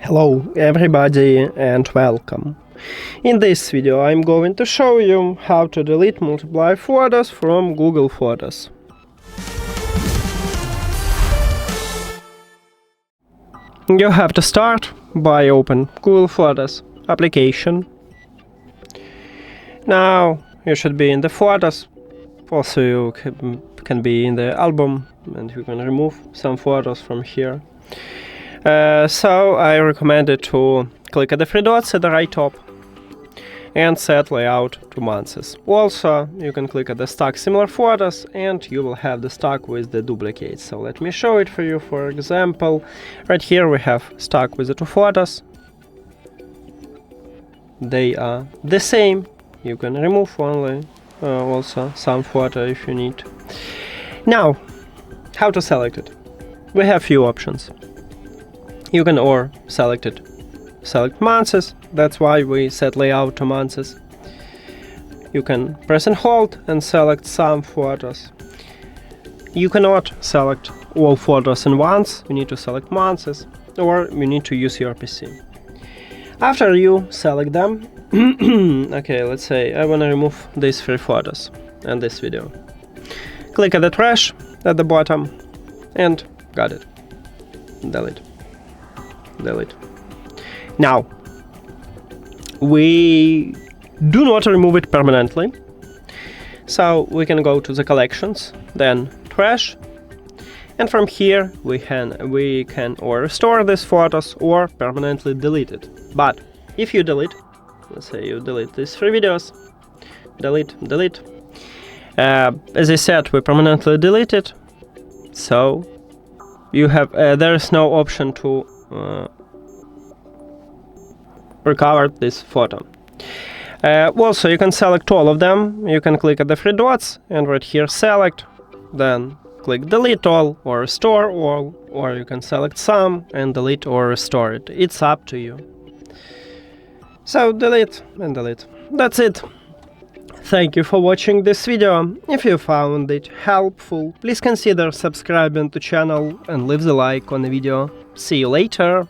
Hello everybody and welcome. In this video I'm going to show you how to delete multiply photos from Google Photos. You have to start by open Google Photos application. Now you should be in the photos. Also you can be in the album and you can remove some photos from here. So I recommend it to click at the three dots at the right top and set layout to months. Also, you can click at the stack similar photos and you will have the stack with the duplicates. So let me show it for you. For example, right here we have stack with the two photos. They are the same. You can remove only also some photo if you need. Now, how to select it? We have few options. You can select months, that's why we set layout to months. You can press and hold and select some photos. You cannot select all photos in once, you need to select months, or you need to use your PC. After you select them, okay, let's say I want to remove these three photos in this video. Click at the trash at the bottom and got it. Delete. Now, we do not remove it permanently, so we can go to the collections, then trash, and from here we can or restore these photos or permanently delete it. But if you delete, let's say you delete these three videos, delete. As I said, we permanently delete it, so you have there is no option to recover this photo. Also, you can select all of them. You can click at the three dots and right here select, then click delete all or restore all, or you can select some and delete or restore it. It's up to you. So delete and delete. That's it. Thank you for watching this video. If you found it helpful, please consider subscribing to the channel and leave the like on the video. See you later!